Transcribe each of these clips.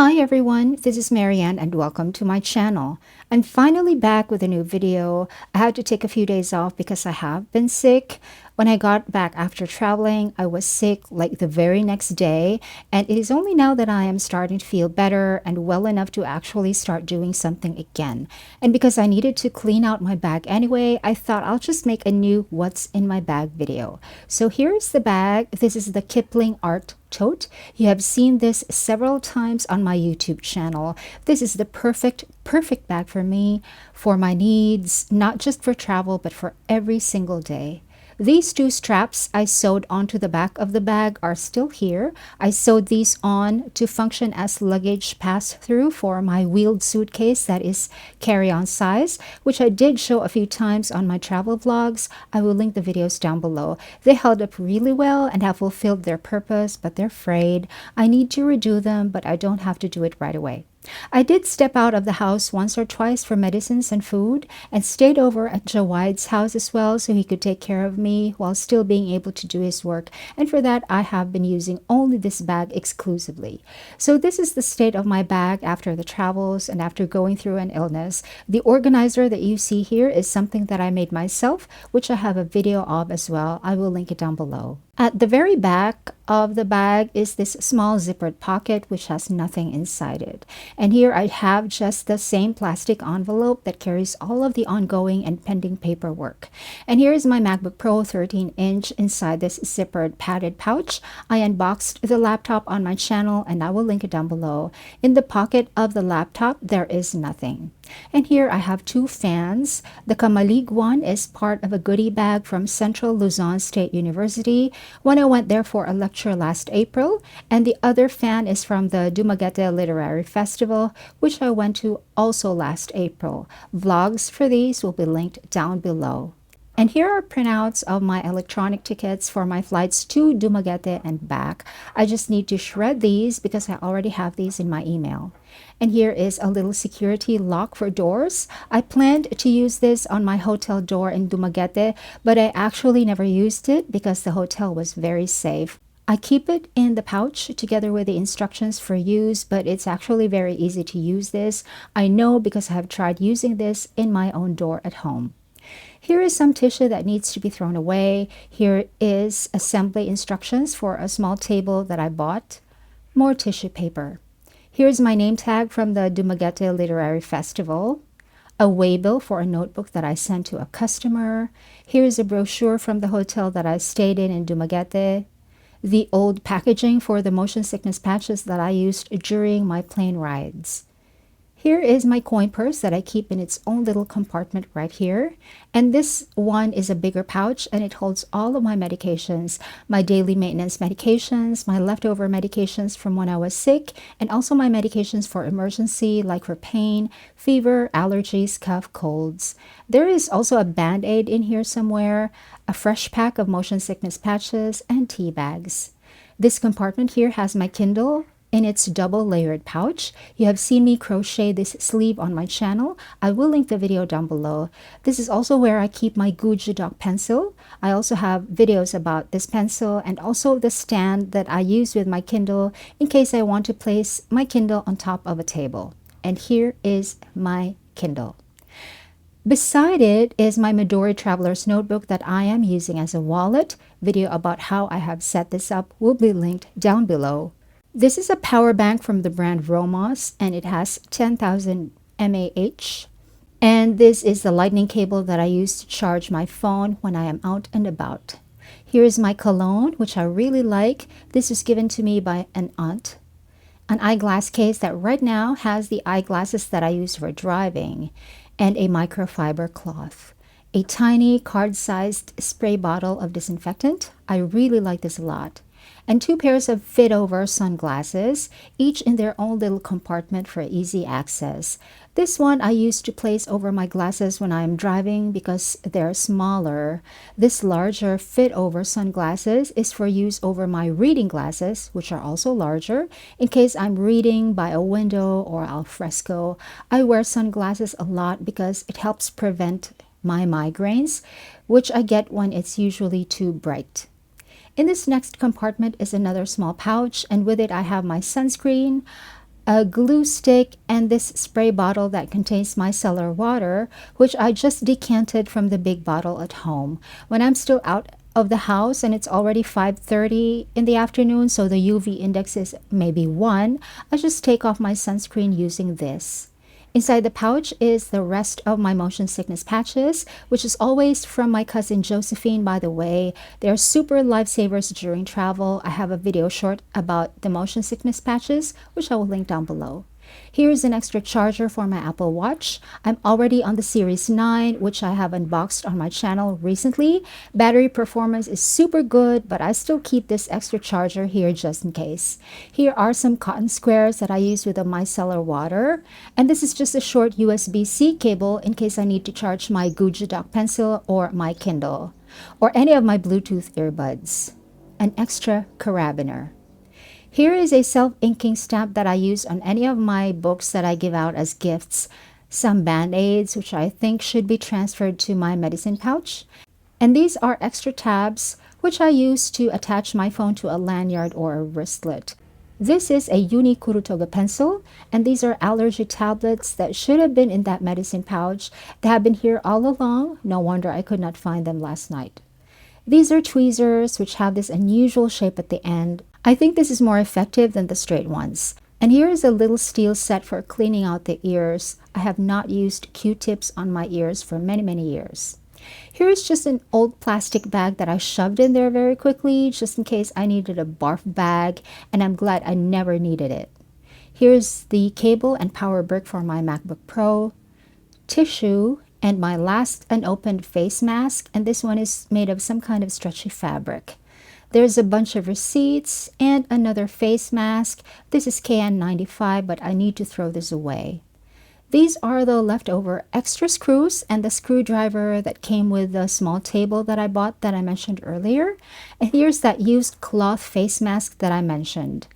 Hi everyone, this is Marianne and welcome to my channel. I'm finally back with a new video. I had to take a few days off because I have been sick. When I got back after traveling, I was sick like the very next day, and it is only now that I am starting to feel better and well enough to actually start doing something again. And because I needed to clean out my bag anyway, I thought I'll just make a new what's in my bag video. So here's the bag. This is the Kipling Art Tote. You have seen this several times on my YouTube channel. This is the perfect bag for me, for my needs, not just for travel, but for every single day. These two straps I sewed onto the back of the bag are still here. I sewed these on to function as luggage pass-through for my wheeled suitcase that is carry-on size, which I did show a few times on my travel vlogs. I will link the videos down below. They held up really well and have fulfilled their purpose, but they're frayed. I need to redo them, but I don't have to do it right away. I did step out of the house once or twice for medicines and food and stayed over at Jawad's house as well so he could take care of me while still being able to do his work. And for that, I have been using only this bag exclusively. So this is the state of my bag after the travels and after going through an illness. The organizer that you see here is something that I made myself, which I have a video of as well. I will link it down below. At the very back of the bag is this small zippered pocket which has nothing inside it. And here I have just the same plastic envelope that carries all of the ongoing and pending paperwork. And here is my MacBook Pro 13-inch inside this zippered padded pouch. I unboxed the laptop on my channel and I will link it down below. In the pocket of the laptop, there is nothing. And here I have two fans. The Kamalig one is part of a goodie bag from Central Luzon State University when I went there for a lecture last April, and the other fan is from the Dumaguete Literary Festival, which I went to also last April. Vlogs for these will be linked down below. And here are printouts of my electronic tickets for my flights to Dumaguete and back. I just need to shred these because I already have these in my email. And here is a little security lock for doors. I planned to use this on my hotel door in Dumaguete, but I actually never used it because the hotel was very safe. I keep it in the pouch together with the instructions for use, but it's actually very easy to use this. I know because I have tried using this in my own door at home. Here is some tissue that needs to be thrown away. Here is assembly instructions for a small table that I bought. More tissue paper. Here's my name tag from the Dumaguete Literary Festival. A waybill for a notebook that I sent to a customer. Here's a brochure from the hotel that I stayed in Dumaguete. The old packaging for the motion sickness patches that I used during my plane rides. Here is my coin purse that I keep in its own little compartment right here. And this one is a bigger pouch and it holds all of my medications, my daily maintenance medications, my leftover medications from when I was sick, and also my medications for emergency, like for pain, fever, allergies, cough, colds. There is also a Band-Aid in here somewhere, a fresh pack of motion sickness patches, and tea bags. This compartment here has my Kindle in its double layered pouch. You have seen me crochet this sleeve on my channel. I will link the video down below. This is also where I keep my Gucci Dog pencil. I also have videos about this pencil and also the stand that I use with my Kindle in case I want to place my Kindle on top of a table. And here is my Kindle. Beside it is my Midori Traveler's Notebook that I am using as a wallet. Video about how I have set this up will be linked down below. This is a power bank from the brand Romos and it has 10,000 mAh. And this is the lightning cable that I use to charge my phone when I am out and about. Here is my cologne, which I really like. This was given to me by an aunt. An eyeglass case that right now has the eyeglasses that I use for driving, and a microfiber cloth. A tiny card-sized spray bottle of disinfectant. I really like this a lot. And two pairs of fit-over sunglasses, each in their own little compartment for easy access. This one I use to place over my glasses when I am driving because they're smaller. This larger fit-over sunglasses is for use over my reading glasses, which are also larger, in case I'm reading by a window or al fresco. I wear sunglasses a lot because it helps prevent my migraines, which I get when it's usually too bright. In this next compartment is another small pouch, and with it I have my sunscreen, a glue stick, and this spray bottle that contains micellar water, which I just decanted from the big bottle at home. When I'm still out of the house and it's already 5:30 in the afternoon, so the UV index is maybe 1, I just take off my sunscreen using this. Inside the pouch is the rest of my motion sickness patches, which is always from my cousin Josephine, by the way. They're super lifesavers during travel. I have a video short about the motion sickness patches, which I will link down below. Here's an extra charger for my Apple Watch. I'm already on the Series 9, which I have unboxed on my channel recently. Battery performance is super good, but I still keep this extra charger here just in case. Here are some cotton squares that I use with the micellar water. And this is just a short USB-C cable in case I need to charge my Gucci Dock pencil or my Kindle, or any of my Bluetooth earbuds. An extra carabiner. Here is a self-inking stamp that I use on any of my books that I give out as gifts. Some band-aids, which I think should be transferred to my medicine pouch. And these are extra tabs, which I use to attach my phone to a lanyard or a wristlet. This is a Uni Kurutoga pencil, and these are allergy tablets that should have been in that medicine pouch. They have been here all along. No wonder I could not find them last night. These are tweezers, which have this unusual shape at the end. I think this is more effective than the straight ones. And here is a little steel set for cleaning out the ears. I have not used Q-tips on my ears for many, many years. Here is just an old plastic bag that I shoved in there very quickly, just in case I needed a barf bag, and I'm glad I never needed it. Here's the cable and power brick for my MacBook Pro, tissue, and my last unopened face mask, and this one is made of some kind of stretchy fabric. There's a bunch of receipts and another face mask. This is KN95, but I need to throw this away. These are the leftover extra screws and the screwdriver that came with the small table that I bought that I mentioned earlier. And here's that used cloth face mask that I mentioned.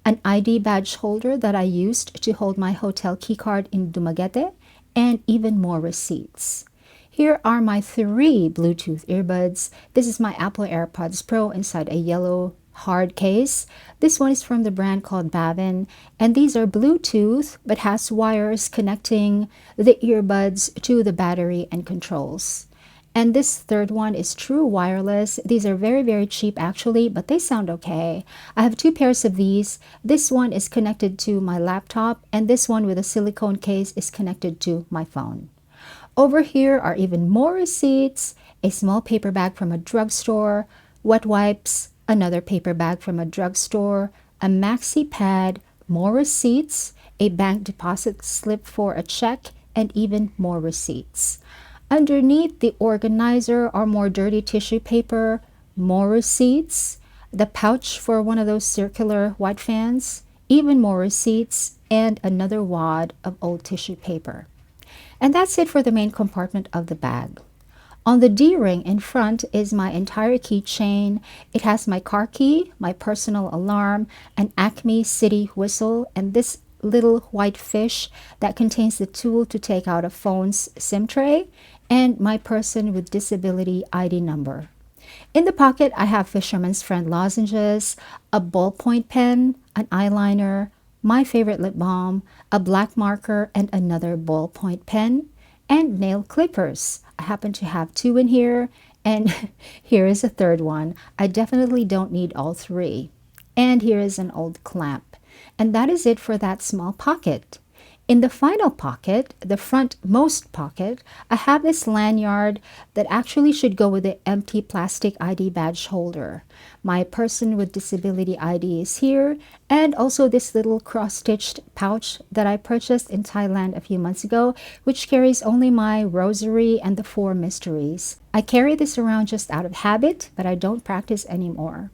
An ID badge holder that I used to hold my hotel keycard in Dumaguete, and even more receipts. Here are my 3 Bluetooth earbuds. This is my Apple AirPods Pro inside a yellow hard case. This one is from the brand called Bavin, and these are Bluetooth but has wires connecting the earbuds to the battery and controls. And this third one is true wireless. These are very, very cheap actually, but they sound okay. I have 2 pairs of these. This one is connected to my laptop, and this one with a silicone case is connected to my phone. Over here are even more receipts, a small paper bag from a drugstore, wet wipes, another paper bag from a drugstore, a maxi pad, more receipts, a bank deposit slip for a check, and even more receipts. Underneath the organizer are more dirty tissue paper, more receipts, the pouch for one of those circular white fans, even more receipts, and another wad of old tissue paper. And that's it for the main compartment of the bag. On the D-ring in front is my entire keychain. It has my car key, my personal alarm, an Acme City whistle, and this little white fish that contains the tool to take out a phone's SIM tray, and my person with disability ID number. In the pocket, I have Fisherman's Friend lozenges, a ballpoint pen, an eyeliner, my favorite lip balm, a black marker, and another ballpoint pen, and nail clippers. I happen to have 2 in here, and here is a third one. I definitely don't need all 3. And here is an old clamp. And that is it for that small pocket. In the final pocket, the frontmost pocket, I have this lanyard that actually should go with the empty plastic ID badge holder. My person with disability ID is here, and also this little cross-stitched pouch that I purchased in Thailand a few months ago, which carries only my rosary and the 4 mysteries. I carry this around just out of habit, but I don't practice anymore.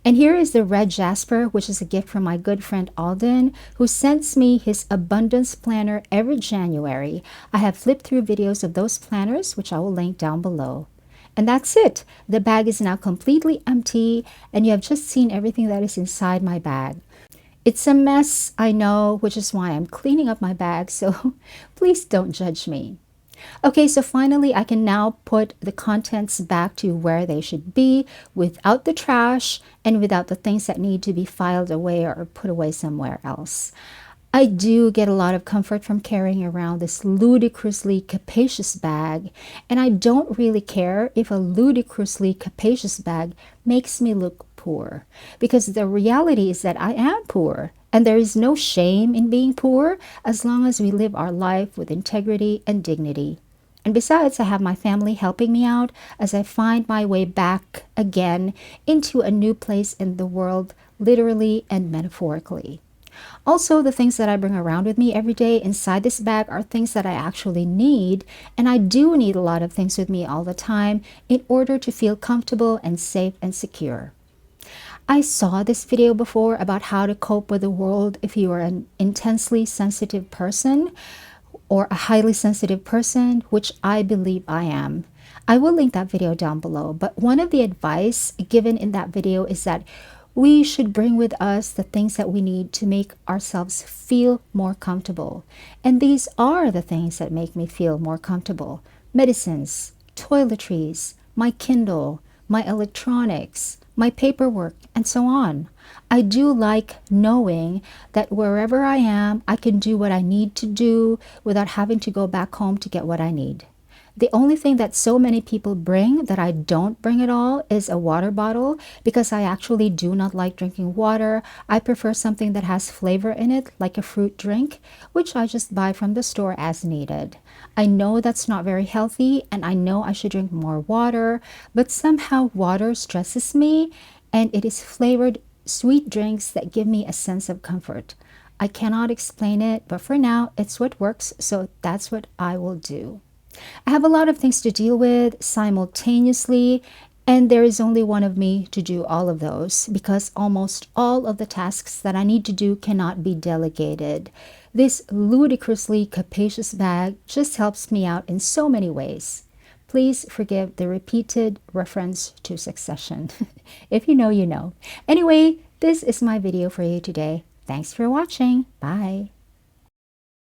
And here is the red jasper, which is a gift from my good friend Alden, who sends me his abundance planner every January. I have flipped through videos of those planners, which I will link down below. And that's it. The bag is now completely empty, and you have just seen everything that is inside my bag. It's a mess, I know, which is why I'm cleaning up my bag, so please don't judge me. Okay, so finally I can now put the contents back to where they should be without the trash and without the things that need to be filed away or put away somewhere else. I do get a lot of comfort from carrying around this ludicrously capacious bag, and I don't really care if a ludicrously capacious bag makes me look poor, because the reality is that I am poor, and there is no shame in being poor as long as we live our life with integrity and dignity. And besides, I have my family helping me out as I find my way back again into a new place in the world, literally and metaphorically. Also, the things that I bring around with me every day inside this bag are things that I actually need, and I do need a lot of things with me all the time in order to feel comfortable and safe and secure. I saw this video before about how to cope with the world if you are an intensely sensitive person or a highly sensitive person, which I believe I am. I will link that video down below, but one of the advice given in that video is that we should bring with us the things that we need to make ourselves feel more comfortable. And these are the things that make me feel more comfortable: medicines, toiletries, my Kindle, my electronics, my paperwork, and so on. I do like knowing that wherever I am, I can do what I need to do without having to go back home to get what I need. The only thing that so many people bring that I don't bring at all is a water bottle, because I actually do not like drinking water. I prefer something that has flavor in it, like a fruit drink, which I just buy from the store as needed. I know that's not very healthy, and I know I should drink more water, but somehow water stresses me, and it is flavored sweet drinks that give me a sense of comfort. I cannot explain it, but for now, it's what works, so that's what I will do. I have a lot of things to deal with simultaneously, and there is only one of me to do all of those, because almost all of the tasks that I need to do cannot be delegated. This ludicrously capacious bag just helps me out in so many ways. Please forgive the repeated reference to Succession. If you know, you know. Anyway, this is my video for you today. Thanks for watching. Bye.